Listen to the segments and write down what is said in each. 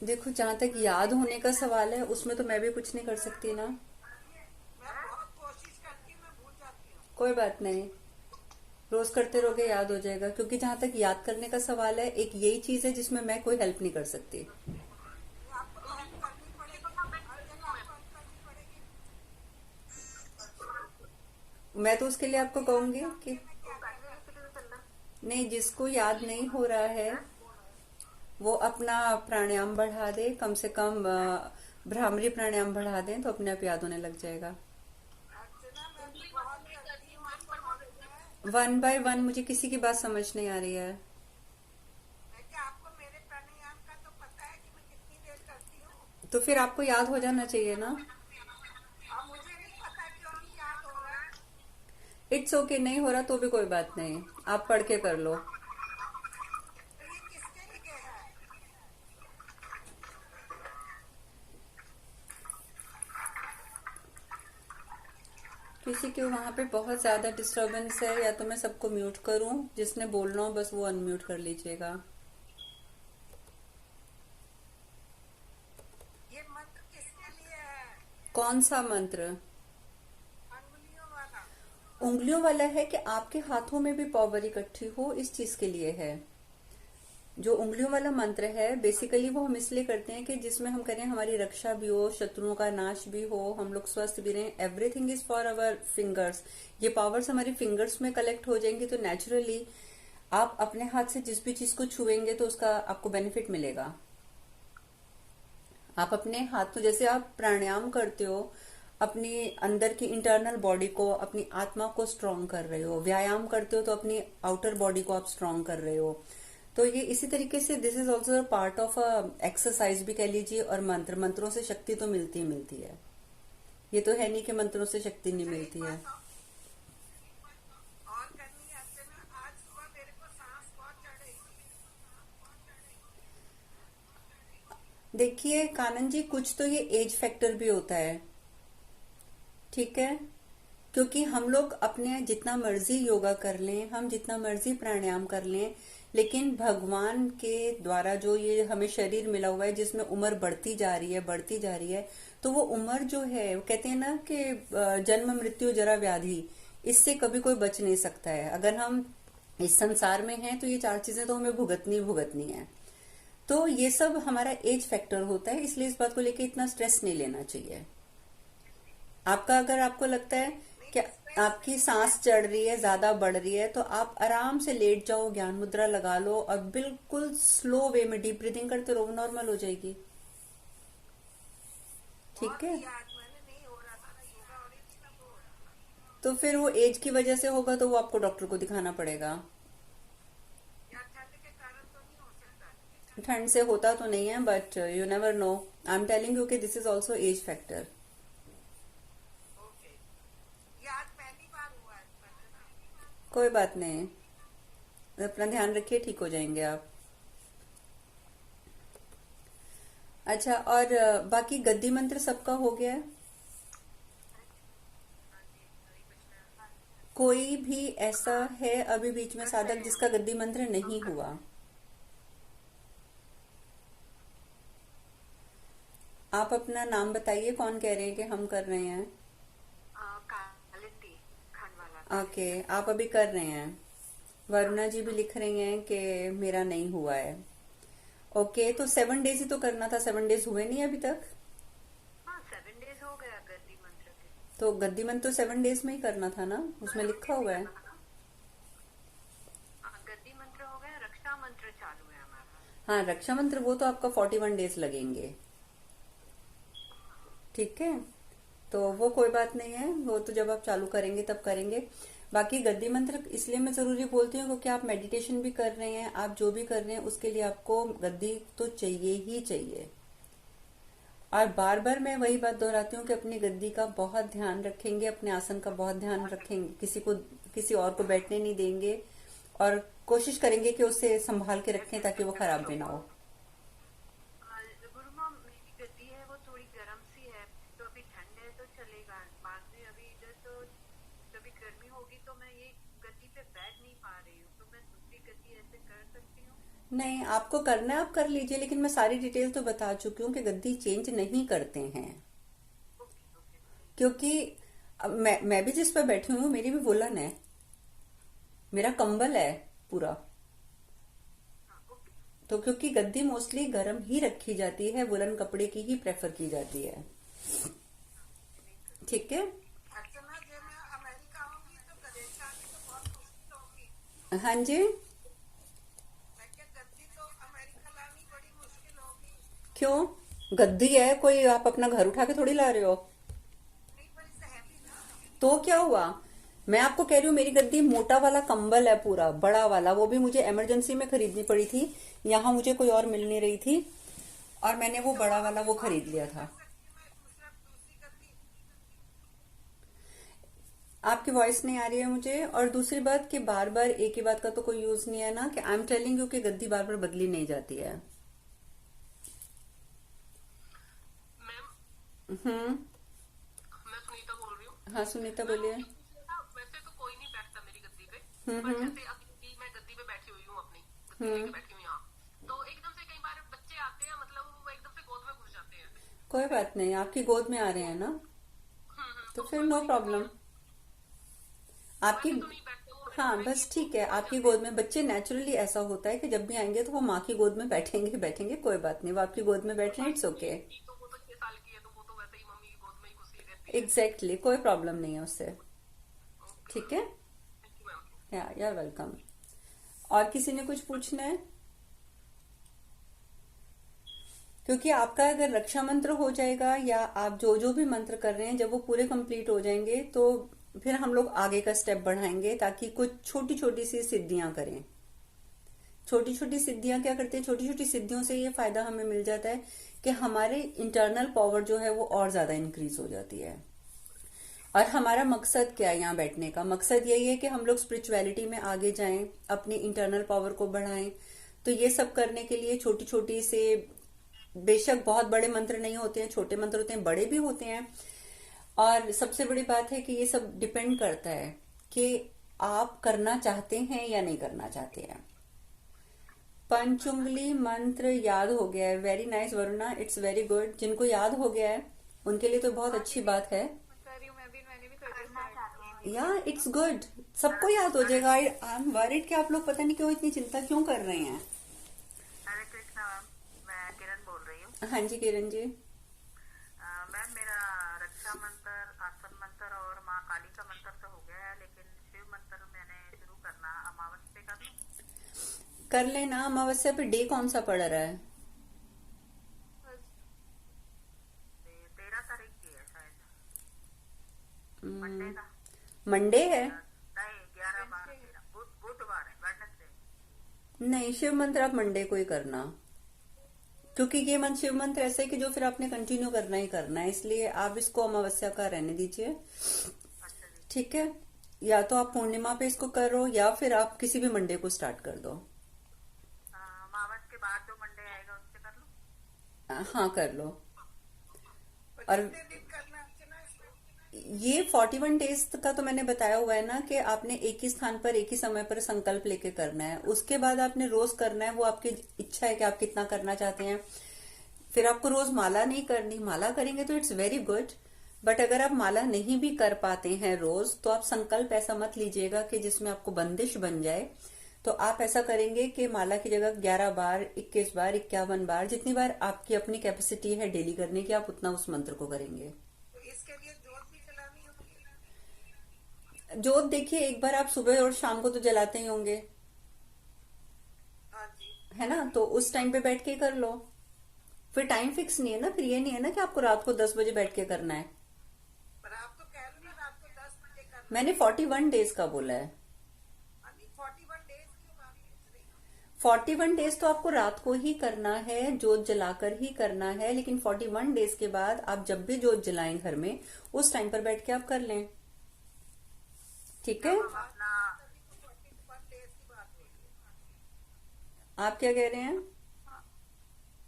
देखो, जहां तक याद होने का सवाल है उसमें तो मैं भी कुछ नहीं कर सकती ना। मैं बहुत कोशिश करती हूँ, मैं भूल जाती हूँ। कोई बात नहीं। रोज करते रहोगे याद हो जाएगा, क्योंकि जहां तक याद करने का सवाल है, एक यही चीज है जिसमें मैं कोई हेल्प नहीं कर सकती। ये आपको तो हेल्प करनी पड़ेगी, हर जगह आपको हेल्प करनी पड़ेगी। मैं तो उसके लिए आपको मुझे याद कहूंगी जानती कि है मैं क्या क्या करती हूँ। नहीं, जिसको याद नहीं हो रहा है वो अपना प्राणायाम बढ़ा दे, कम से कम भ्रामरी प्राणायाम बढ़ा दें तो अपने आप याद होने लग जाएगा। अर्चना मैं तो बहुत करती हूँ, आपको मालूम है। वन बाय वन मुझे किसी की बात समझ नहीं आ रही है। मैं क्या, आपको मेरे प्राणायाम का तो पता है कि मैं कितनी देर करती हूँ। तो फिर आपको याद हो जाना चाहिए ना। अब मुझे नहीं पता क्यों नहीं याद हो रहा। इट्स ओके, नहीं हो रहा तो भी कोई बात नहीं। आप पढ़ के कर लो। तो ये किसके लिए है? किसी के वहां पे बहुत ज्यादा डिस्टरबेंस है, या तो मैं सबको म्यूट करूं, जिसने बोलना हो बस वो अनम्यूट कर लीजिएगा। ये मंत्र किसके लिए है? कौन सा मंत्र? अंगुलियों वाला। उंगलियों वाला है कि आपके हाथों में भी पावर इकट्ठी हो, इस चीज के लिए है। जो उंगलियों वाला मंत्र है बेसिकली वो हम इसलिए करते हैं कि जिसमें हम करें हमारी रक्षा भी हो, शत्रुओं का नाश भी हो, हम लोग स्वस्थ भी रहें। Everything is for our fingers. ये पावर्स हमारी फिंगर्स में कलेक्ट हो जाएंगी तो नेचुरली आप अपने हाथ से जिस भी चीज को छुएंगे तो उसका आपको बेनिफिट मिलेगा। आप अपने हाथों, जैसे आप प्राणायाम करते हो, अपनी अंदर की इंटरनल बॉडी को, अपनी आत्मा को स्ट्रांग कर रहे हो। व्यायाम करते हो तो अपनी आउटर बॉडी को आप स्ट्रांग कर रहे हो। तो ये इसी तरीके से this is also part of exercise भी कह लीजिए। और मंत्रों से शक्ति तो मिलती ही मिलती है। ये तो है नहीं कि मंत्रों से शक्ति नहीं अच्छा एक मिलती है। बात और करनी है अर्चना, आज सुबह मेरे को सांस बहुत चढ़ रही थी। देखिए कानन जी, कुछ तो ये एज फैक्टर भी होता है। ठीक है। क्योंकि हम लोग अपने जितना मर्जी योगा कर लें, हम जितना मर्जी प्राणायाम कर लें, लेकिन भगवान के द्वारा जो ये हमें शरीर मिला हुआ है जिसमें उम्र बढ़ती जा रही है, बढ़ती जा रही है, तो वो उम्र जो है, वो कहते हैं ना कि जन्म मृत्यु जरा व्याधि, इससे कभी कोई बच नहीं सकता है। अगर हम इस संसार में हैं तो ये चार चीजें तो हमें भुगतनी भुगतनी है। तो ये सब हमारा एज फैक्टर होता है, इसलिए इस बात को लेकर इतना स्ट्रेस नहीं लेना चाहिए। आपका, अगर आपको लगता है नहीं कि स्ट्रेस आपकी नहीं है। सांस चढ़ रही है, ज्यादा बढ़ रही है, तो आप आराम से लेट जाओ, ज्ञान मुद्रा लगा लो और बिल्कुल स्लो वे में डीप ब्रीदिंग करते रहो, नॉर्मल हो जाएगी। ठीक बहुत है। किया आज मैंने, नहीं हो रहा था ना, योगा हो रही थी ना तो हो रहा था। तो फिर वो एज की वजह से होगा तो वो आपको डॉक्टर को दिखाना पड़ेगा। या ठंड के कारण तो नहीं हो सकता? ठंड से होता तो नहीं है, but you never know. I am telling you कि this is also age factor. Okay. ये आज पहली बार हुआ है अर्चना। कोई बात नहीं। अपना ध्यान रखिए, ठीक हो जाएंगे आप। अच्छा, और बाकी गद्दी मंत्र सबका हो गया है? हाँ जी, हरे कृष्णा। कोई भी ऐसा है अभी बीच में कर साधक रहे हैं जिसका हम। गद्दी मंत्र नहीं हुआ? आप अपना नाम बताइए, कौन कह रहे हैं कि हम कर रहे हैं? कालिंदी खंडवाला से। ओके, आप अभी कर रहे हैं। वरुणा जी भी लिख रही हैं कि मेरा नहीं हुआ है। ओके, तो 7 डेज ही तो करना था, 7 डेज हुए नहीं अभी तक। हाँ 7 डेज हो गया गद्दी मंत्र के। तो गद्दी मंत्र तो 7 डेज में ही करना था ना, उसमें लिखा हुआ है। हाँ गद्दी मंत्र हो गया, रक्षा मंत्र चालू है हमारा। हाँ, रक्षा मंत्र वो तो आपका 41 डेज लगेंगे। ठीक है। तो वो कोई बात नहीं है, वो तो जब आप चालू करेंगे तब करेंगे। बाकी गद्दी मंत्र इसलिए मैं जरूरी बोलती हूँ क्योंकि आप मेडिटेशन भी कर रहे हैं, आप जो भी कर रहे हैं उसके लिए आपको गद्दी तो चाहिए ही चाहिए। और बार बार मैं वही बात दोहराती हूँ कि अपनी गद्दी का बहुत ध्यान रखेंगे, अपने आसन का बहुत ध्यान रखेंगे, किसी और को बैठने नहीं देंगे। और कोशिश करेंगे कि उसे संभाल के रखें ताकि वो खराब भी ना हो। गुरु माँ मेरी गद्दी है वो थोड़ी गर्म सी है, तो अभी ठंड है तो चलेगा, बाद में अभी इधर तो जब गर्मी होगी तो मैं ये गद्दी पे बैठ नहीं पा रही हूँ, तो मैं दूसरी गद्दी ऐसे कर सकती हूँ? नहीं, आपको करना है आप कर लीजिए, लेकिन मैं सारी डिटेल तो बता चुकी हूँ कि गद्दी चेंज नहीं करते हैं। ओके ओके ठीक है। क्योंकि अब मैं भी जिस पर बैठी हुई हूँ मेरी भी वुलन है, मेरा कंबल है पूरा। हाँ ओके। तो क्योंकि गद्दी मोस्टली गर्म ही रखी जाती है, वुलन कपड़े की ही प्रेफर की जाती है। हाँ नहीं कर। ठीक है। अर्चना जी मैं अमेरिका आऊंगी तो विदेश आनी तो बहुत मुश्किल होगी। हाँ जी। मैं क्या गद्दी तो अमेरिका लानी बड़ी मुश्किल होगी। क्यों? गद्दी है, कोई आप अपना घर उठा के थोड़ी ला रहे हो। नहीं बड़ी सहमी ना। तो क्या हुआ? मैं आपको कह रही हूँ मेरी गद्दी मोटा वाला कंबल है पूरा बड़ा वाला, वो भी मुझे इमरजेंसी में खरीदनी पड़ी थी, यहाँ मुझे कोई और मिल नहीं रही थी, और मैंने वो तो बड़ा आप वाला वो आप खरीद भी लिया नहीं था। कर सकती मैं दूसरी गद्दी। आपकी वॉइस नहीं आ रही है मुझे, और दूसरी बात कि बार बार एक ही बात का तो कोई यूज नहीं है ना, कि आई एम टेलिंग यू कि गद्दी बार बार बदली नहीं जाती है। मैम, हम्म। मैं सुनीता बोल रही हूँ। हाँ सुनीता मैम बोलिए। मुझे पूछना था, वैसे तो कोई नहीं बैठता मेरी गद्दी पे, पर हम्म। जैसे अभी मैं गद्दी पे बैठी हुई हूँ, अपनी गद्दी हम्म। लेके बैठी हूँ यहाँ, तो एकदम से कई बार बच्चे आते हैं, मतलब वो एकदम से गोद में घुस जाते हैं। कोई बात नहीं, आपकी गोद में आ रहे हैं ना, तो तो फिर कोई नो वो नहीं प्रॉब्लम। बैठते, आपकी। वैसे तो नहीं बैठते वो, लेकिन हाँ मैं बस ये ठीक है, घुस आपकी जाते हैं। गोद में बच्चे नेचुरली ऐसा होता है कि जब भी आएंगे तो वो माँ की गोद में बैठेंगे बैठेंगे, कोई बात नहीं, वो आपकी गोद में बैठ रहे हैं, इट्स बाकी ओके। की तो वो तो 6 साल की है, तो वो तो वैसे ही मम्मी की गोद में ही घुसी रहती है। एग्जैक्टली, कोई प्रॉब्लम नहीं है उससे। ओके ठीक मैम, है। Thank you ma'am. या यार वेलकम। और किसी ने कुछ पूछना है? क्योंकि आपका अगर रक्षा मंत्र हो जाएगा या आप जो जो भी मंत्र कर रहे हैं, जब वो पूरे कंप्लीट हो जाएंगे तो फिर हम लोग आगे का स्टेप बढ़ाएंगे, ताकि कुछ छोटी छोटी सी सिद्धियां करें। छोटी छोटी सिद्धियां क्या करते हैं, छोटी छोटी सिद्धियों से ये फायदा हमें मिल जाता है कि हमारे इंटरनल पावर जो है वो और ज्यादा इंक्रीज हो जाती है। और हमारा मकसद क्या है यहाँ बैठने का? मकसद यही है कि हम लोग स्पिरिचुअलिटी में आगे जाएं, अपनी इंटरनल पावर को बढ़ाएं। तो ये सब करने के लिए छोटी छोटी से, बेशक बहुत बड़े मंत्र नहीं होते हैं, छोटे मंत्र होते हैं, बड़े भी होते हैं। और सबसे बड़ी बात है कि ये सब डिपेंड करता है कि आप करना चाहते हैं या नहीं करना चाहते हैं। पंचुंगली मंत्र याद हो गया है, very nice Varuna, it's very good. जिनको याद हो गया है उनके लिए तो बहुत अच्छी बात है। कर रही हूँ मैंने भी कर करना चाहते हैं या दीदी। इट्स गुड, सबको याद हो जाएगा। आई एम वरीड कि आप लोग पता नहीं क्यों इतनी चिंता क्यों कर रहे हैं। हरे कृष्णा मैम, मैं किरण बोल रही हूँ। हाँ जी किरण जी। मैम मेरा रक्षा मंत्र, आसन मंत्र और माँ काली का मंत्र तो हो गया है, लेकिन शिव मंत्र मैंने शुरू करना अमावस्या पे कर लूं? कर लेना। अमावस्या पे डे कौन सा पड़ रहा है? 13 तारीख की है शायद, मंडे का। मंडे है? नहीं 11 12 13 बुधवार है, वेडनेसडे। नहीं, शिव मंत्र आप मंडे को ही करना, क्योंकि ये मंत्र शिव मंत्र ऐसा है कि जो फिर आपने कंटिन्यू करना ही करना है, इसलिए आप इसको अमावस्या का रहने दीजिए। अच्छा जी। ठीक है। या तो आप पूर्णिमा पे इसको करो, या फिर आप किसी भी मंडे को स्टार्ट कर दो। अमावस के बाद जो मंडे आएगा उससे कर लूं? हाँ कर लो। और कितने दिन करना अर्चना इसको? ये 41 डेज का तो मैंने बताया हुआ है ना, कि आपने एक ही स्थान पर एक ही समय पर संकल्प लेके करना है। उसके बाद आपने रोज करना है, वो आपकी इच्छा है कि आप कितना करना चाहते हैं। फिर आपको रोज माला नहीं करनी, माला करेंगे तो इट्स वेरी गुड, बट अगर आप माला नहीं भी कर पाते हैं रोज, तो आप संकल्प ऐसा मत लीजिएगा कि जिसमें आपको बंदिश बन जाए। तो आप ऐसा करेंगे कि माला की जगह 11 बार, 21 बार, 51 बार, जितनी बार आपकी अपनी कैपेसिटी है डेली करने की, आप उतना उस मंत्र को करेंगे। तो इसके लिए जोत भी जलानी होगी? जोत देखिए, एक बार आप सुबह और शाम को तो जलाते ही होंगे, हाँ जी। है ना, तो उस टाइम पे बैठ के कर लो। फिर टाइम फिक्स नहीं है ना, फिर ये नहीं है ना कि आपको रात को 10 बजे बैठ के करना है। पर आप तो कह रहे हो ना रात को 10 बजे करना। मैंने 41 डेज का बोला है। 41 डेज की बात पूछ रही हूँ। 41 डेज तो आपको रात को ही करना है, जोत जलाकर ही करना है, लेकिन 41 डेज के बाद आप जब भी जोत जलाएं घर में, उस टाइम पर बैठ के आप कर लें। ठीक है। हम अपना 41 डेज की बात हो रही है। आप क्या कह रहे हैं?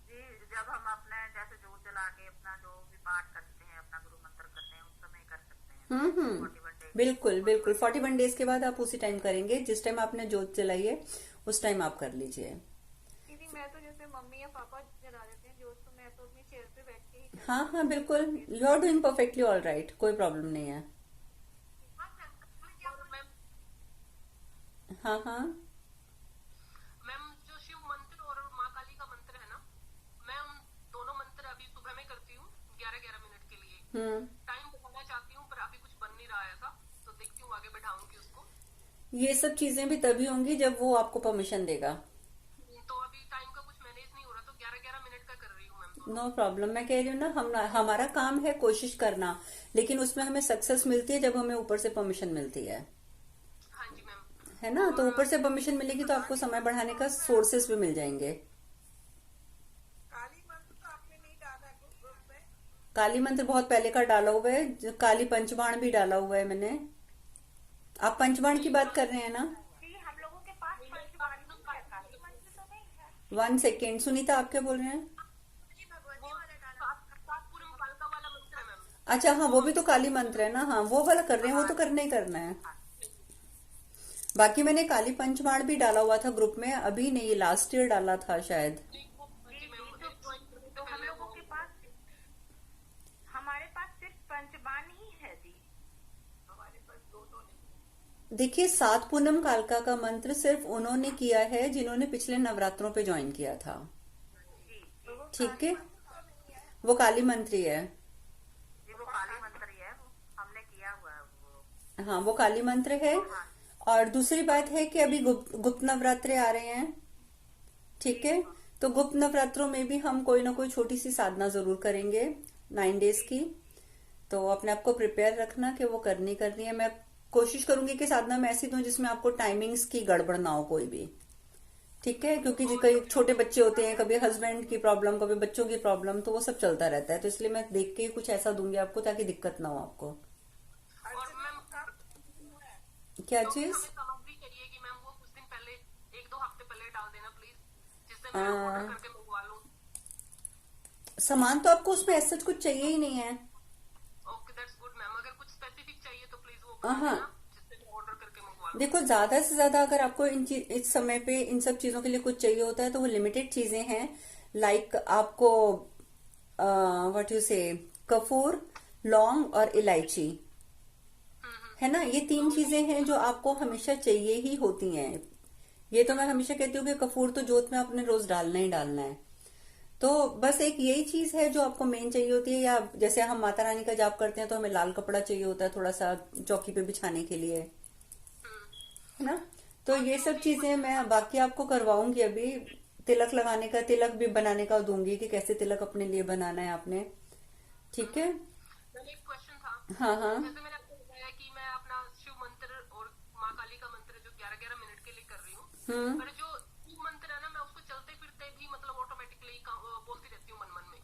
जी, जब हम अपने जैसे जोत जला के अपना जो भी पाठ करते हैं, अपना गुरु मंत्र करते हैं, उस समय कर सकते हैं 41 डेज। बिल्कुल बिल्कुल, 41 डेज के बाद आप उसी टाइम करेंगे, जिस टाइम आपने जोत जलाई है उस टाइम आप कर लीजिए। में मम्मी या पापा जला देते हैं जोत, तो मैं तो अपनी चेयर पे बैठ के ही करती हाँ हूँ। हाँ बिल्कुल, you are doing perfectly all right, कोई प्रॉब्लम नहीं है। और मैम हाँ हाँ। मैम जो शिव मंत्र और माँ काली का मंत्र है ना, मैं उन दोनों मंत्र अभी सुबह में करती हूँ 11-11 मिनट के लिए। हम्म। टाइम बढ़ाना चाहती हूँ पर अभी कुछ बन नहीं रहा है ऐसा, तो देखती हूँ आगे बढ़ाऊंगी उसको। ये सब चीजें भी तभी होंगी जब वो आपको परमिशन देगा। तो अभी टाइम का कुछ मैनेज नहीं हो रहा, तो 11-11 मिनट का कर रही हूँ मैम दोनों। नो प्रॉब्लम, मैं कह रही हूँ ना, हम हमारा काम है कोशिश करना, लेकिन उसमें हमें सक्सेस मिलती है जब हमें ऊपर से परमिशन मिलती है। हाँ जी मैम। है ना, तो ऊपर से परमिशन मिलेगी तो आपको समय बढ़ाने का सोर्सेस भी मिल जाएंगे। काली मंत्र तो आपने नहीं डाला ग्रुप में? काली मंत्र बहुत पहले का डाला हुआ है, काली पंचबाण भी डाला हुआ है मैंने। आप पंचबाण की बात कर रहे हैं ना? जी, हम लोगों के पास पंचवाणी है, काली मंत्र तो नहीं है। 1 सेकेंड, सुनीता आप क्या बोल रहे हैं? वो सातपुरम कालका वाला मंत्र है मैम। अच्छा हाँ, वो भी तो काली मंत्र है ना, हाँ वो वाला कर रहे हैं, वो तो करना ही करना है। बाकी मैंने काली पंचबाण भी डाला हुआ था ग्रुप में, अभी नहीं, लास्ट ईयर डाला था शायद। जी मैम, मुझे ज्वाइन करने से तो हम पहले लोगों के पास, हमारे पास सिर्फ पंचबाण ही है जी। हमारे पास दोनों नहीं। देखिए, 7 पूनम कालका का मंत्र सिर्फ उन्होंने किया है जिन्होंने पिछले नवरात्रों पे ज्वाइन किया था। जी, तो वो ठीक है, तो नहीं है। वो काली मंत्री है। जी वो काली मंत्र ही है, वो हमने किया हुआ है वो। हाँ वो काली मंत्र है। और दूसरी बात है कि अभी गुप्त नवरात्रे आ रहे हैं, ठीक है, तो गुप्त नवरात्रों में भी हम कोई ना कोई छोटी सी साधना जरूर करेंगे 9 डेज की। तो अपने आप को प्रिपेयर रखना कि वो करनी है। मैं कोशिश करूंगी कि साधना में ऐसी दूं जिसमें आपको टाइमिंग्स की गड़बड़ ना हो कोई भी, ठीक है, क्योंकि जो कई छोटे बच्चे होते हैं, कभी हस्बैंड की प्रॉब्लम, कभी बच्चों की प्रॉब्लम, तो वो सब चलता रहता है, तो इसलिए मैं देख के कुछ ऐसा दूंगी आपको ताकि दिक्कत ना हो आपको। और मैम क्या जो भी चीज? हमें सामग्री चाहिए कि मैम वो कुछ दिन पहले, 1-2 हफ्ते पहले डाल देना प्लीज, जिससे मैं हाँ। ऑर्डर करके मंगवा लूँ। सामान तो आपको उसमें ऐसा कुछ चाहिए ही नहीं है। ओके दैट्स गुड मैम, अगर कुछ स्पेसिफिक चाहिए तो प्लीज वो बता हाँ देना, जिससे मैं ऑर्डर करके मंगवा लूँ। देखो, ज्यादा से ज्यादा अगर आपको इस समय पे इन सब चीजों के लिए कुछ चाहिए होता है तो वो लिमिटेड चीजें हैं, लाइक आपको व्हाट यू से, कपूर, लौंग और इलायची, है ना, ये 3 चीजें हैं जो आपको हमेशा चाहिए ही होती हैं। ये तो मैं हमेशा कहती हूँ कि कपूर तो जोत में आपने रोज डालना ही डालना है। तो बस एक यही चीज है जो आपको मेन चाहिए होती है, या जैसे हम माता रानी का जाप करते हैं तो हमें लाल कपड़ा चाहिए होता है थोड़ा सा चौकी पे बिछाने के लिए, है ना। तो ये सब चीजें मैं बाकी आपको करवाऊंगी अभी। तिलक लगाने का, तिलक भी बनाने का दूंगी कि कैसे तिलक अपने लिए बनाना है आपने, ठीक है। मैम एक क्वेश्चन था, हाँ हाँ। जैसे मैंने आपको बताया कि मैं अपना शिव मंत्र और माँ काली का मंत्र जो 11-11 मिनट के लिए कर रही हूँ, पर जो शिव मंत्र है ना, मैं उसको चलते फिरते भी मतलब ऑटोमेटिकली बोलती रहती हूँ मन मन में,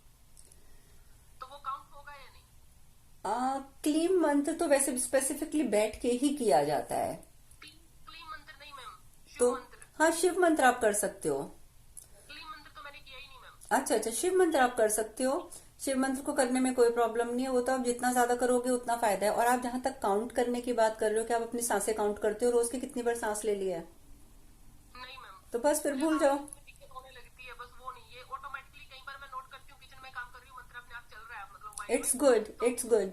तो वो काउंट होगा या नहीं? क्लीम मंत्र तो वैसे स्पेसिफिकली बैठ के ही किया जाता है, क्लीन मंत्र नहीं मैम, शिव तो मंत्र। हाँ शिव मंत्र आप कर सकते हो। क्लीन मंत्र तो मैंने किया ही नहीं मैम। अच्छा अच्छा, शिव मंत्र आप कर सकते हो। शिव मंत्र को करने में कोई प्रॉब्लम नहीं है, वो तो आप जितना ज्यादा करोगे उतना फायदा है। और आप जहां तक काउंट करने की बात कर रहे हो कि आप अपनी सांसें काउंट करते हो, रोज की कितनी बार सांस ले लिया है, नहीं मैम, तो बस फिर भूल जाओ। दिक्कत होने लगती है, बस वो नहीं, ये ऑटोमेटिकली कई बार मैं नोट करती हूँ किचन में काम कर रही हूँ, मंत्र अपने आप चल रहा है मतलब माइंड इट्स में। Good, it's good.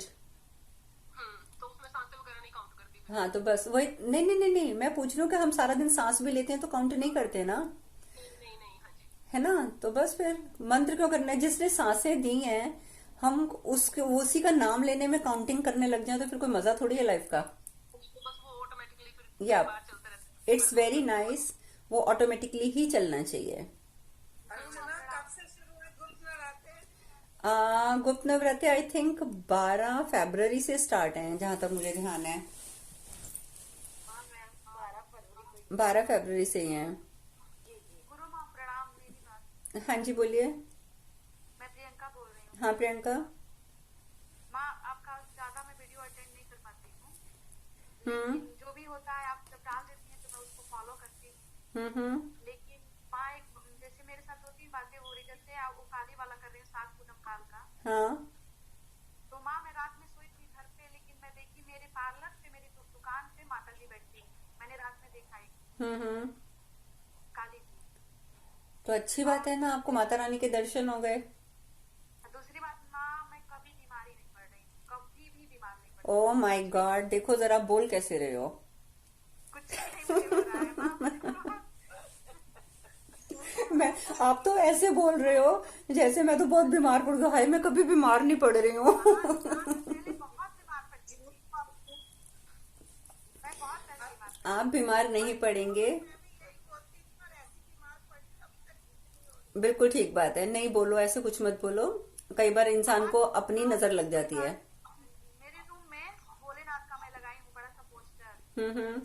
तो उसमें सांसें वगैरह नहीं काउंट करती फिर। हाँ तो बस वही, नहीं नहीं नहीं नहीं, मैं पूछ रही हूँ कि हम सारा दिन सांस भी लेते हैं तो काउंट नहीं करते ना, नहीं हाँ जी। है ना। तो बस फिर मंत्र क्यों करना है, जिसने सांसें दी हैं, हम उसके उसी का नाम लेने में काउंटिंग करने लग जाए तो फिर कोई मजा थोड़ी है लाइफ का। तो बस वो ऑटोमेटिकली फिर या बार चलता रहता इट्स वेरी नाइस, वो ऑटोमेटिकली ही चलना चाहिए। अर्चना कब से शुरू है ग्रुप लगाते हैं? गुप्त नवरात्रि आई थिंक 12 फरवरी से स्टार्ट है, जहां तक मुझे ध्यान है। 12 फरवरी से ही है। गुरु माँ प्रणाम, मेरी बात, हाँ जी बोलिए। मैं प्रियंका बोल रही हूँ। हाँ प्रियंका। माँ आपका ज्यादा मैं वीडियो अटेंड नहीं कर पाती हूँ, हम्म जो भी होता है आप जब डाल देती हैं तो मैं उसको फॉलो करती हूँ। हम्म। लेकिन माँ एक जैसे मेरे साथ 2-3 बातें हो रही, जैसे आप वो काली वाला कर रहे हैं 7 पूनम काल का, हाँ तो माँ मैं रात में सोई थी घर पे, लेकिन मैं देखी मेरे पार्लर पे, मेरी दुकान पे माता जी बैठी, मैंने रात में देखा है हम्म। काली जी। तो अच्छी बात है ना, आपको माता रानी के दर्शन हो गए। दूसरी बात माँ, मैं कभी बीमारी नहीं पड़ रही, कभी भी बीमार नहीं पड़ ओ माय गॉड, देखो जरा बोल कैसे रहे हो। रही, कुछ भी नहीं मुझे हो रहा है माँ, मुझे बहुत मैं, आप तो ऐसे बोल रहे हो जैसे मैं तो बहुत बीमार पड़ गई, हाय मैं कभी बीमार नहीं पड़ रही हूँ। पहले बहुत बीमार पड़ती थी, मैं बहुत पहले बीमार पड़ती आप बीमार नहीं पड़ेंगे। मैं भी यही बोलती थी और ऐसी बीमार पड़ी अभी तक ठीक नहीं हो रही। बिल्कुल ठीक बात है, नहीं बोलो ऐसे, कुछ मत बोलो। कई बार इंसान को अपनी नजर लग जाती है। मेरे रूम में भोलेनाथ का मैं लगाई हूँ बड़ा सा पोस्टर, हम्म।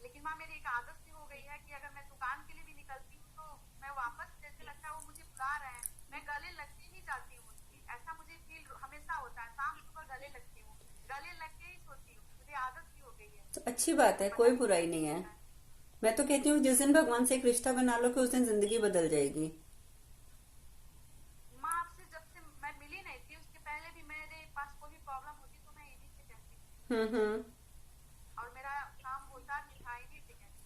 लेकिन माँ मेरी एक आदत सी हो गई है कि अगर मैं दुकान के लिए भी निकलती हूँ तो मैं वापस, जैसे लगता है वो मुझे बुला रहे हैं, मैं गले लगती ही जाती हूँ उसकी, ऐसा मुझे फील हमेशा होता है, शाम सुबह गले लगती हूँ, गले लग के ही सोती हूँ, मुझे आदत सी हो गई है। तो अच्छी बात है, कोई बुराई नहीं है। मैं तो कहती हूँ जिस दिन भगवान से एक रिश्ता बना लो कि उस दिन जिंदगी बदल जाएगी। माँ आपसे जब से मैं मिली नहीं थी, उसके पहले भी मेरे पास कोई भी प्रॉब्लम होती तो मैं इन्हीं से कहती थी, और मेरा काम होता भी था इन्हीं से कहती।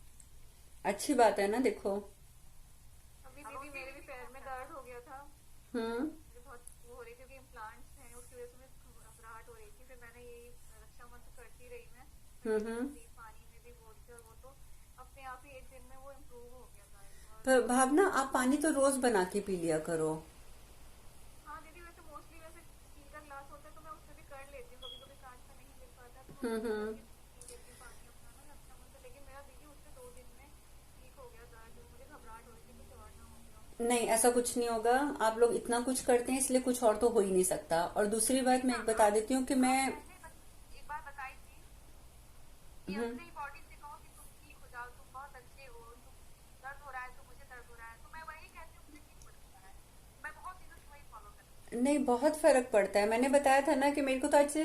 अच्छी बात है ना, देखो। अभी दीदी मेरे भी पैर में दर्द हो गया था, हम्म। मुझे बहुत वो हो रही थी, क्योंकि इम्प्लांट्स हैं, उसकी वजह से मुझे घबराहट हो रही थी। फिर मैंने यही रक्षा मंत्र करती रही मैं, पानी में भी बोल के, और वो तो अपने आप ही एक दिन में वो इम्प्रूव हो गया था। और पर भावना, आप पानी तो रोज बना के पी लिया करो। हाँ दीदी, वैसे मोस्टली वैसे स्टील का ग्लास होता है तो मैं उसमें भी कर लेती हूँ, कभी कभी कांच का नहीं मिल पाता तो मैं उसमें करके पी लेती हूँ पानी अपना ना रक्षा मंत्र। लेकिन मेरा दीदी उससे 2 दिन में ठीक हो गया दर्द, मुझे घबराहट हो रही थी कुछ और ना हो गया। नहीं, ऐसा कुछ नहीं होगा। आप लोग इतना कुछ करते हैं इसलिए कुछ और तो हो ही नहीं सकता। और दूसरी बात मैं एक बता देती हूँ कि मैं एक बार बताई थी कि अपनी बॉडी से कहो कि तुम ठीक हो जाओ, तुम बहुत अच्छे हो, तुम दर्द हो रहा है तो मुझे दर्द हो रहा है, तो मैं वही कहती हूँ मुझे ठीक हो रहा है, मैं बहुत दिनों से वही फॉलो करती हूँ। नहीं, बहुत फर्क पड़ता है। मैंने बताया था ना कि मेरे को तो आज से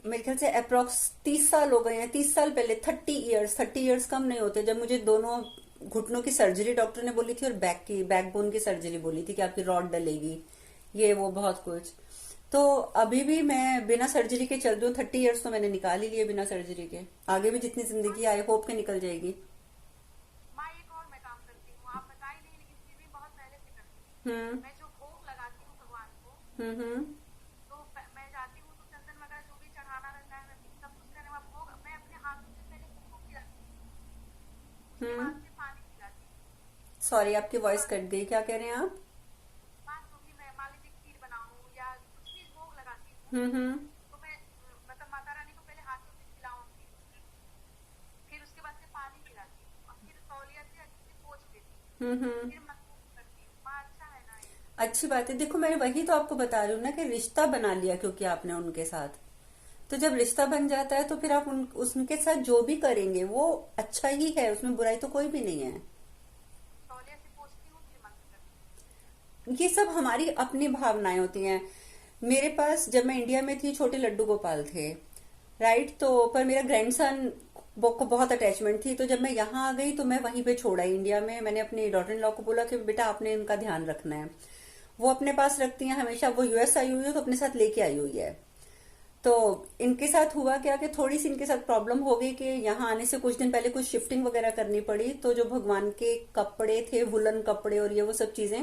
मेरे ख्याल से अप्रोक्स 30 साल हो गए हैं। 30 साल पहले, 30 इयर्स कम नहीं होते, जब मुझे दोनों घुटनों की सर्जरी डॉक्टर ने बोली थी और बैकबोन की सर्जरी बोली थी कि आपकी रॉड डलेगी, ये वो बहुत कुछ। तो अभी भी मैं बिना सर्जरी के चल रही हूँ। 30 इयर्स तो मैंने निकाल ही लिए बिना सर्जरी के। आगे भी जितनी जिंदगी आई होप के निकल जाएगी। माँ एक और मैं काम करती हूँ, आप बताई नहीं लेकिन फिर भी बहुत पहले से करती हूँ। मैं जो भोग लगाती हूँ भगवान को, तो मैं जाती हूँ तो चंदन वगैरह जो भी चढ़ाना रहता है, मैं सब कुछ करने वाला भोग मैं अपने हाथों से पहले सबको खिलाती हूँ, उसके बाद फिर पानी खिलाती हूँ। सॉरी, आपकी वॉइस कट गई, क्या कह रहे हैं आप? माँ जो भी मैं मान लीजिए खीर बनाऊँ या कुछ भी भोग लगाती हूँ, तो मैं मतलब माता रानी को पहले हाथों से खिलाऊंगी, फिर उसके बाद से पानी खिलाती हूँ, और फिर तौलिया से अच्छे से पोंछ देती हूँ, फिर मंत्र करती हूँ। माँ अच्छा है ना ये? अच्छी बात है। देखो, मैं वही तो आपको बता रही हूँ ना कि रिश्ता बना लिया क्योंकि आपने उनके साथ। तो जब रिश्ता बन जाता है तो फिर आप उनके साथ जो भी करेंगे वो अच्छा ही है, उसमें बुराई तो कोई भी नहीं है। तौलिया से पोंछती हूँ फिर मंत्र करती हूँ। ये सब हमारी अपनी भावनाएं होती हैं। मेरे पास जब मैं इंडिया में थी छोटे लड्डू गोपाल थे, राइट? तो पर मेरा ग्रैंडसन को बहुत अटैचमेंट थी, तो जब मैं यहाँ आ गई तो मैं वहीं पे छोड़ा इंडिया में। मैंने अपनी डॉटर इन लॉ को बोला कि बेटा आपने इनका ध्यान रखना है, वो अपने पास रखती हैं हमेशा। वो यूएस आई हुई है तो अपने साथ लेके आई हुई है। तो इनके साथ हुआ क्या कि थोड़ी सी इनके साथ प्रॉब्लम हो गई कि यहाँ आने से कुछ दिन पहले कुछ शिफ्टिंग वगैरह करनी पड़ी, तो जो भगवान के कपड़े थे, वुलन कपड़े और ये वो सब चीजें,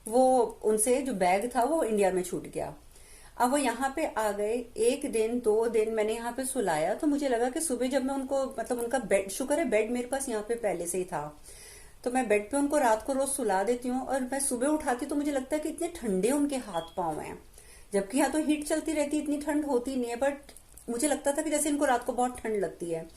वो उनसे जो बैग था वो इंडिया में छूट गया। अब वो यहाँ पे आ गए, 1 दिन 2 दिन मैंने यहाँ पे सुलाया, तो मुझे लगा कि सुबह जब मैं उनको, मतलब उनका बेड, शुक्र है बेड मेरे पास यहाँ पे पहले से ही था, तो मैं बेड पे उनको रात को रोज सुला देती हूँ, और मैं सुबह उठाती तो मुझे लगता है कि इतने ठंडे उनके हाथ पांव हैं, जबकि यहाँ तो हीट चलती रहती, इतनी ठंड होती नहीं है, बट मुझे लगता था कि जैसे इनको रात को बहुत ठंड लगती है।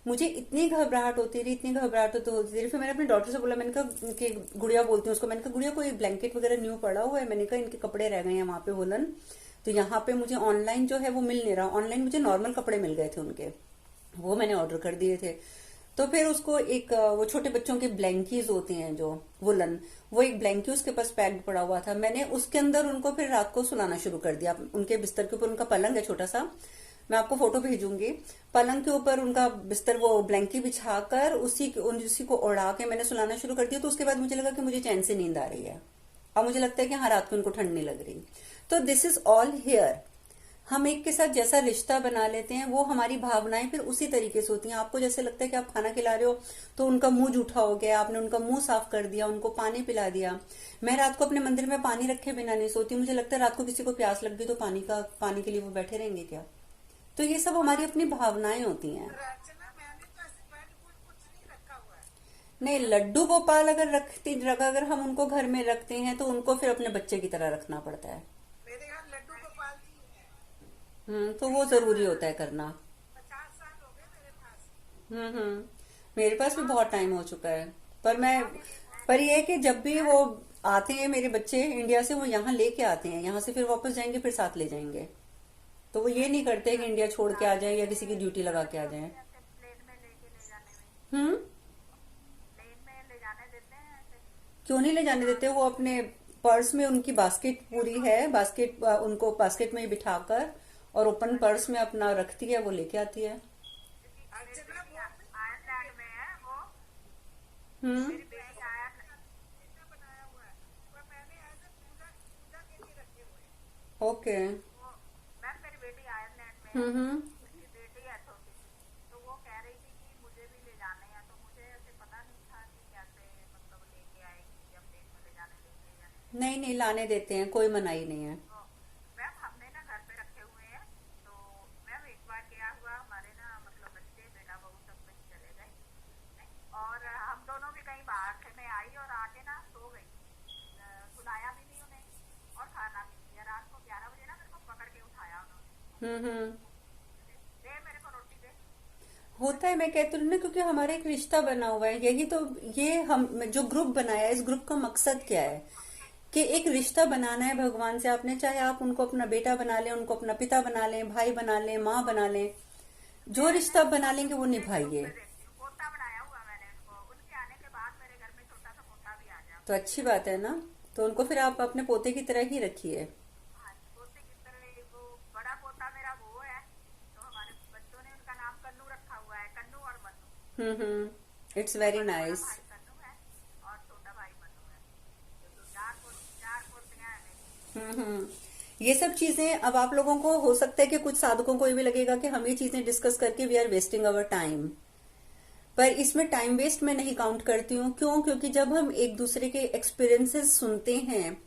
मुझे इतनी घबराहट होती रही, इतनी घबराहट होती रही। फिर मैंने अपनी डॉक्टर से बोला, मैंने कहा कि गुड़िया बोलती हूँ उसको, मैंने कहा गुड़िया कोई ब्लैंकेट वगैरह न्यू पड़ा हुआ है? मैंने कहा इनके कपड़े रह गए हैं वहां पे वुलन, तो यहाँ पे मुझे ऑनलाइन जो है वो मिल नहीं रहा। ऑनलाइन मुझे नॉर्मल कपड़े मिल गए थे उनके, वो मैंने ऑर्डर कर दिए थे। तो फिर उसको एक वो छोटे बच्चों के ब्लैंकीज होते हैं जो वुलन, वो एक ब्लैंकी उसके पास पैक्ड पड़ा हुआ था, मैंने उसके अंदर उनको फिर रात को सुलाना शुरू कर दिया। उनके बिस्तर के ऊपर, उनका पलंग है छोटा सा, मैं आपको फोटो भेजूंगी, पलंग के ऊपर उनका बिस्तर, वो ब्लैंकी बिछाकर उसी को ओढ़ा के मैंने सुलाना शुरू कर दिया। तो उसके बाद मुझे लगा कि मुझे चैन से नींद आ रही है, अब मुझे लगता है कि हाँ रात को उनको ठंड नहीं लग रही। तो दिस इज ऑल हियर। हम एक के साथ जैसा रिश्ता बना लेते हैं वो हमारी भावनाएं फिर उसी तरीके से होती हैं। आपको जैसे लगता है कि आप खाना खिला रहे हो तो उनका मुंह जूठा हो गया, आपने उनका मुंह साफ कर दिया, उनको पानी पिला दिया। मैं रात को अपने मंदिर में पानी रखे बिना नहीं सोती, मुझे लगता है रात को किसी को प्यास लग गई तो पानी के लिए वो बैठे रहेंगे क्या। तो ये सब हमारी अपनी भावनाएं होती हैं। रचना मैंने तो स्पेड फूड कुछ नहीं रखा हुआ है। नहीं, लड्डू गोपाल अगर हम उनको घर में रखते हैं तो उनको फिर अपने बच्चे की तरह रखना पड़ता है। मेरे यहाँ लड्डू गोपाल जी है। तो वो जरूरी होता है करना। 50 साल हो गए मेरे पास। मेरे पास भी बहुत टाइम हो चुका है। पर ये है कि जब भी वो आते हैं मेरे बच्चे इंडिया से, वो यहाँ लेके आते हैं, यहाँ से फिर वापस जाएंगे फिर साथ ले जाएंगे। तो वो ये नहीं करते कि इंडिया छोड़ के आ जाए या किसी की ड्यूटी लगा के आ जाए। प्लेन में लेके ले जाने में, प्लेन में ले जाने देते हैं ऐसे? क्यों नहीं ले जाने देते? वो अपने पर्स में, उनकी बास्केट पूरी है, उनको बास्केट में ही बिठाकर और ओपन पर्स में अपना रखती है, वो लेके आती है। अर्चना वो आयरलैंड में है वो, हम्म मेरी बेटी आयरलैंड इतना बनाया हुआ है, पर मैंने ऐसे पूजा के लिए रखे हुए हैं। ओके। वो, मैम मेरी बेटी आयरलैंड में है, मेरी बेटी है छोटी सी, तो वो कह रही थी कि मुझे भी ले जाने हैं, तो मुझे ऐसे पता नहीं था कि कैसे मतलब लेके आएगी या प्लेन में ले जाने देंगे या नहीं। नहीं नहीं, लाने देते हैं, कोई मनाही नहीं है। तो मैम हमने ना घर पे रखे हुए हैं, तो मैम एक बार क्या हुआ, हमारे ना मतलब बच्चे बेटा बहू सब कहीं चले गए और हम दोनों भी कहीं बाहर थे, मैं आई और आके ना सो गई, सुलाया भी नहीं उन्हें और खाना भी नहीं दिया। रात को 11 बजे ना मेरे को पकड़ के उठाया उन्होंने, दे मेरे को रोटी दे। होता है, मैं कहती हूँ ना, क्योंकि हमारा एक रिश्ता बना हुआ है। यही तो, ये हम जो ग्रुप बनाया है, इस ग्रुप का मकसद क्या है कि एक रिश्ता बनाना है भगवान से। आपने चाहे आप उनको अपना बेटा बना लें, उनको अपना पिता बना लें, भाई बना लें, माँ बना लें, जो रिश्ता बना लेंगे वो निभाइए। पोता बनाया हुआ मैंने उनको, उनके आने के बाद मेरे घर में छोटा सा पोता भी आ गया। तो अच्छी बात है ना, तो उनको फिर आप अपने पोते की तरह ही रखिए। हाँ, पोते की तरह वो बड़ा पोता मेरा वो है, तो हमारे बच्चों ने उनका नाम कन्नू रखा हुआ है, कन्नू और मन्नू। It's very nice. भाई कन्नू है और छोटा भाई मन्नू है, तो चार पोतियां हैं मेरी। ये सब चीजें अब आप लोगों को हो सकता है कि कुछ साधकों को ये भी लगेगा कि हम ये चीजें डिस्कस करके we are wasting our time, पर इसमें टाइम वेस्ट मैं नहीं काउंट करती हूँ। क्यों? क्योंकि जब हम एक दूसरे के एक्सपीरियंसेस सुनते हैं,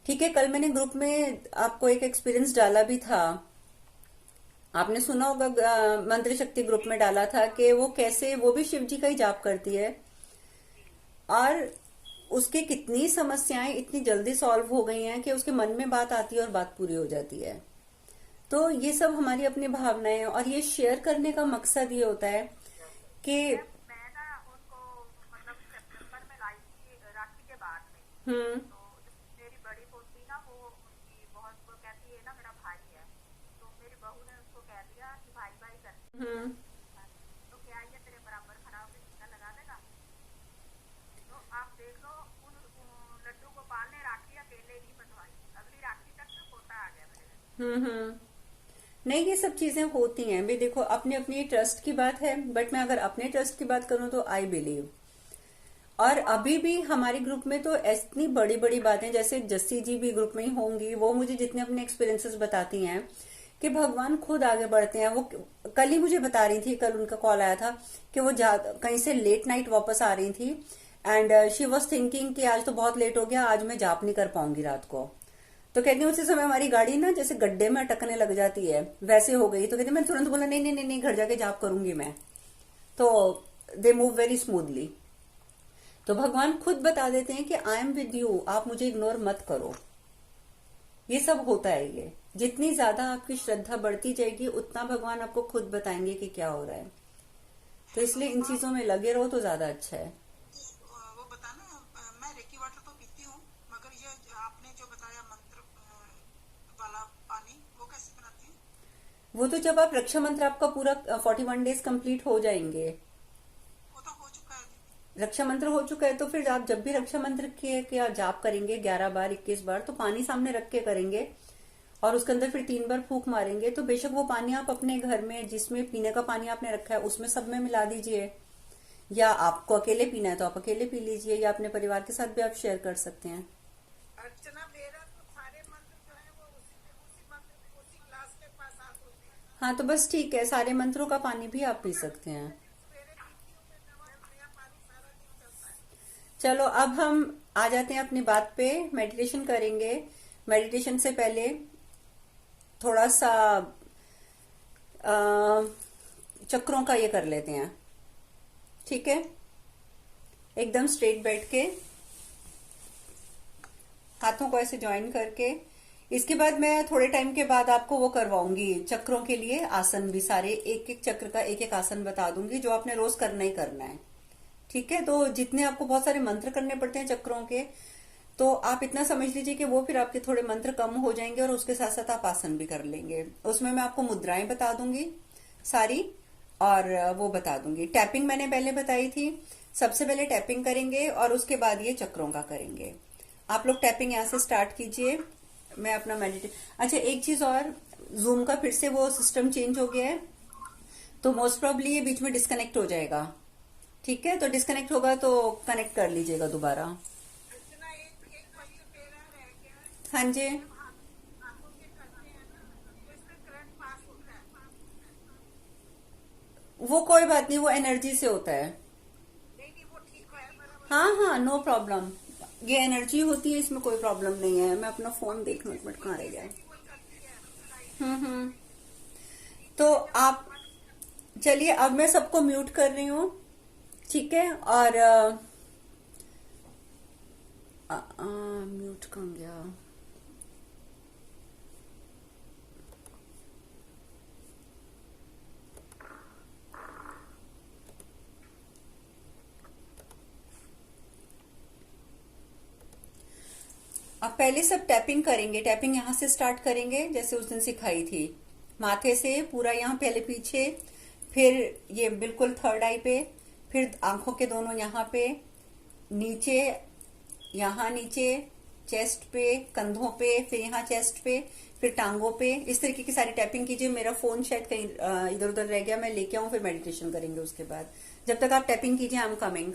ठीक है, कल मैंने ग्रुप में आपको एक एक्सपीरियंस डाला भी था, आपने सुना होगा, मंत्र शक्ति ग्रुप में डाला था कि वो कैसे, वो भी शिव जी का ही जाप करती है और उसकी कितनी समस्याएं इतनी जल्दी सॉल्व हो गई हैं कि उसके मन में बात आती है और बात पूरी हो जाती है। तो ये सब हमारी अपनी भावनाएं हैं और ये शेयर करने का मकसद ये होता है कि मैं ना उनको मतलब सितंबर में लाई थी राखी के बाद में, तो मेरी बड़ी पोती ना वो उनकी बहुत, वो कहती है ना मेरा भाई है, तो मेरी बहू ने उसको कह दिया कि भाई भाई कर, तो क्या ये तेरे बराबर खड़ा होकर टीका लगा देगा। तो आप देख लो उन लड्डू गोपाल ने राखी अकेले नहीं बंधवाई, अगली राखी तक तो पोता आ गया मेरे घर। नहीं, ये सब चीजें होती हैं भी। देखो, अपनी अपनी ट्रस्ट की बात है, बट मैं अगर अपने ट्रस्ट की बात करूं तो आई बिलीव। और अभी भी हमारे ग्रुप में तो इतनी बड़ी बड़ी बातें, जैसे जस्सी जी भी ग्रुप में ही होंगी, वो मुझे जितने अपने एक्सपीरियंसेस बताती हैं कि भगवान खुद आगे बढ़ते हैं। वो कल ही मुझे बता रही थी, कल उनका कॉल आया था कि वो कहीं से लेट नाइट वापस आ रही थी एंड शी वॉज थिंकिंग कि आज तो बहुत लेट हो गया, आज मैं जाप नहीं कर पाऊंगी रात को। तो कहती हूँ उसी समय हमारी गाड़ी ना जैसे गड्ढे में अटकने लग जाती है, वैसे हो गई। तो कहती मैं तुरंत बोला नहीं नहीं नहीं नहीं, घर जाके जाप करूंगी मैं। तो दे मूव वेरी स्मूथली। तो भगवान खुद बता देते हैं कि आई एम विद यू, आप मुझे इग्नोर मत करो। ये सब होता है। ये जितनी ज्यादा आपकी श्रद्धा बढ़ती जाएगी उतना भगवान आपको खुद बताएंगे कि क्या हो रहा है। तो इसलिए इन चीजों में लगे रहो तो ज्यादा अच्छा है। वो बताना, मैं रेकी वाटर तो पीती हूँ, मगर ये आपने जो बताया मंत्र वाला पानी, वो कैसे बनाती हूँ? वो तो जब आप रक्षा मंत्र, आपका पूरा 41 डेज कंप्लीट हो जाएंगे। वो तो हो चुका है। रक्षा मंत्र हो चुका है तो फिर आप जब भी रक्षा मंत्र के जाप करेंगे 11 बार 21 बार, तो पानी सामने रख के करेंगे और उसके अंदर फिर 3 बार फूंक मारेंगे। तो बेशक वो पानी आप अपने घर में जिसमें पीने का पानी आपने रखा है उसमें सब में मिला दीजिए, या आपको अकेले पीना है तो आप अकेले पी लीजिए, या अपने परिवार के साथ भी आप शेयर कर सकते हैं। अर्चना मेरा तो सारे मंत्र जो है वो उसी मंत्र में, उसी क्लास में हाँ तो बस ठीक है, सारे मंत्रों का पानी भी आप पी सकते हैं। चलो अब हम आ जाते हैं अपनी बात पे। मेडिटेशन करेंगे। मेडिटेशन से पहले थोड़ा सा चक्रों का ये कर लेते हैं, ठीक है। एकदम स्ट्रेट बैठ के हाथों को ऐसे ज्वाइन करके, इसके बाद मैं थोड़े टाइम के बाद आपको वो करवाऊंगी चक्रों के लिए आसन भी, सारे एक एक चक्र का एक एक आसन बता दूंगी जो आपने रोज करना ही करना है, ठीक है। तो जितने आपको बहुत सारे मंत्र करने पड़ते हैं चक्रों के, तो आप इतना समझ लीजिए कि वो फिर आपके थोड़े मंत्र कम हो जाएंगे और उसके साथ साथ आप आसन भी कर लेंगे। उसमें मैं आपको मुद्राएं बता दूंगी सारी, और वो बता दूंगी। टैपिंग मैंने पहले बताई थी, सबसे पहले टैपिंग करेंगे और उसके बाद ये चक्रों का करेंगे। आप लोग टैपिंग यहाँ से स्टार्ट कीजिए, मैं अपना अच्छा एक चीज और, जूम का फिर से वो सिस्टम चेंज हो गया है, तो मोस्ट प्रोबेबली ये बीच में डिस्कनेक्ट हो जाएगा, ठीक है। तो डिस्कनेक्ट होगा तो कनेक्ट कर लीजिएगा दोबारा। हाँ जी, वो कोई बात नहीं, वो एनर्जी से होता है। हाँ हाँ, नो प्रॉब्लम, ये एनर्जी होती है, इसमें कोई प्रॉब्लम नहीं है। मैं अपना फोन देख लूं, एक मिनट कहाँ रह गया है। हम्म। तो आप चलिए, अब मैं सबको म्यूट कर रही हूँ, ठीक है। और म्यूट कहाँ गया? अब पहले सब टैपिंग करेंगे। टैपिंग यहाँ से स्टार्ट करेंगे जैसे उस दिन सिखाई थी, माथे से पूरा यहाँ पहले पीछे, फिर ये बिल्कुल थर्ड आई पे, फिर आंखों के दोनों यहाँ पे, नीचे, यहाँ नीचे, चेस्ट पे, कंधों पे, फिर यहाँ चेस्ट पे, फिर टांगों पे। इस तरीके की सारी टैपिंग कीजिए। मेरा फोन शायद कहीं इधर उधर रह गया, मैं लेके आऊं, फिर मेडिटेशन करेंगे उसके बाद। जब तक आप टैपिंग कीजिए, आई एम कमिंग।